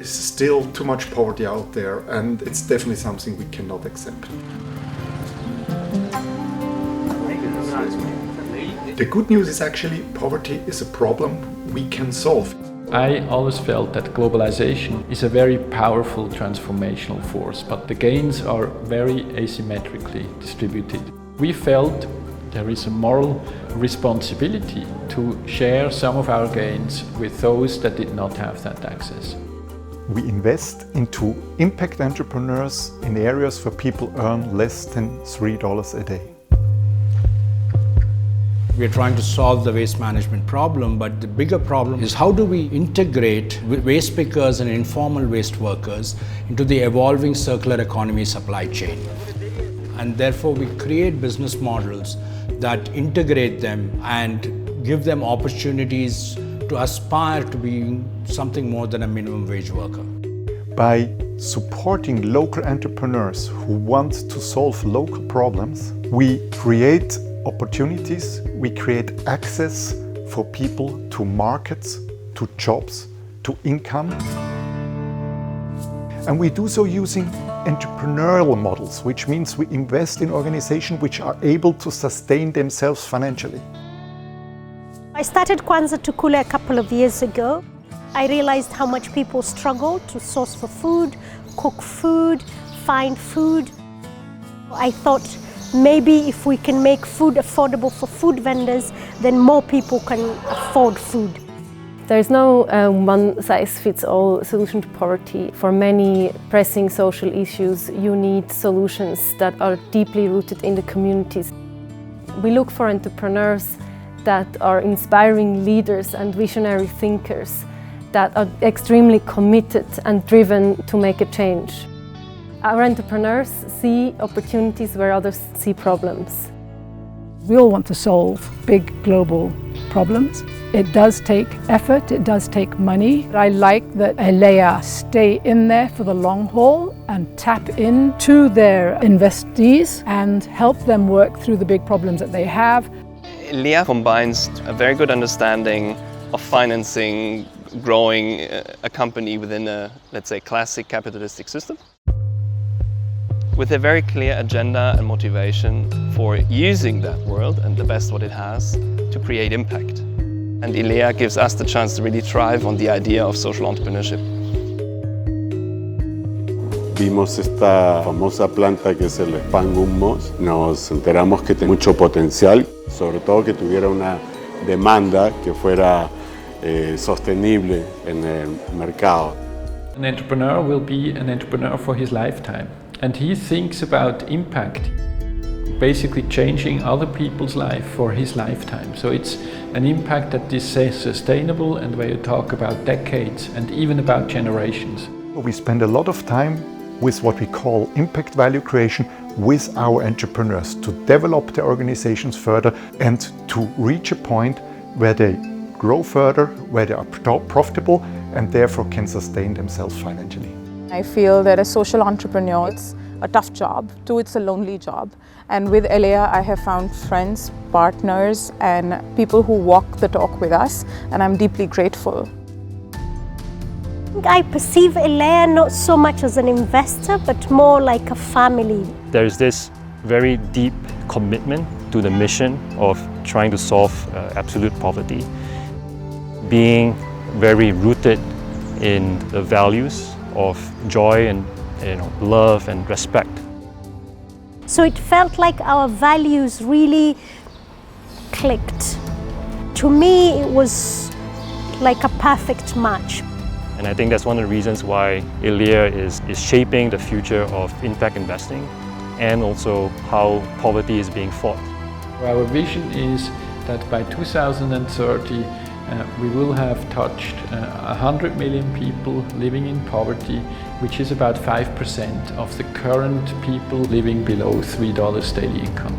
is still too much poverty out there, and it's definitely something we cannot accept. The good news is actually poverty is a problem we can solve. I always felt that globalization is a very powerful transformational force, but the gains are very asymmetrically distributed. We felt there is a moral responsibility to share some of our gains with those that did not have that access. We invest into impact entrepreneurs in areas where people earn less than $3 a day. We're trying to solve the waste management problem, but the bigger problem is how do we integrate waste pickers and informal waste workers into the evolving circular economy supply chain. And therefore we create business models that integrate them and give them opportunities to aspire to being something more than a minimum wage worker. By supporting local entrepreneurs who want to solve local problems, we create opportunities, we create access for people to markets, to jobs, to income. And we do so using entrepreneurial models, which means we invest in organizations which are able to sustain themselves financially. I started Kwanza Tukule a couple of years ago. I realized how much people struggle to source for food, cook food, find food. I thought maybe if we can make food affordable for food vendors, then more people can afford food. There is no one-size-fits-all solution to poverty. For many pressing social issues, you need solutions that are deeply rooted in the communities. We look for entrepreneurs that are inspiring leaders and visionary thinkers that are extremely committed and driven to make a change. Our entrepreneurs see opportunities where others see problems. We all want to solve big global problems. It does take effort, it does take money. I like that elea stay in there for the long haul and tap into their investees and help them work through the big problems that they have. elea combines a very good understanding of financing, growing a company within a, let's say, classic capitalistic system, with a very clear agenda and motivation for using that world and the best what it has to create impact. And elea gives us the chance to really thrive on the idea of social entrepreneurship. Vimos esta famosa planta que es el Pan Hummus. Nos enteramos que tiene mucho potencial, sobre todo que tuviera una demanda que fuera sostenible en el mercado. An entrepreneur will be an entrepreneur for his lifetime, and he thinks about impact, basically changing other people's life for his lifetime. So it's an impact that is sustainable, and where you talk about decades and even about generations. We spend a lot of time with what we call impact value creation with our entrepreneurs to develop their organizations further and to reach a point where they grow further, where they are profitable and therefore can sustain themselves financially. I feel that as social entrepreneur, it's a tough job, too, it's a lonely job. And with elea, I have found friends, partners, and people who walk the talk with us, and I'm deeply grateful. I perceive elea not so much as an investor, but more like a family. There's this very deep commitment to the mission of trying to solve absolute poverty, being very rooted in the values of joy and love and respect. So it felt like our values really clicked. To me, it was like a perfect match. And I think that's one of the reasons why elea is shaping the future of impact investing and also how poverty is being fought. Our vision is that by 2030 we will have touched 100 million people living in poverty, which is about 5% of the current people living below $3 daily income.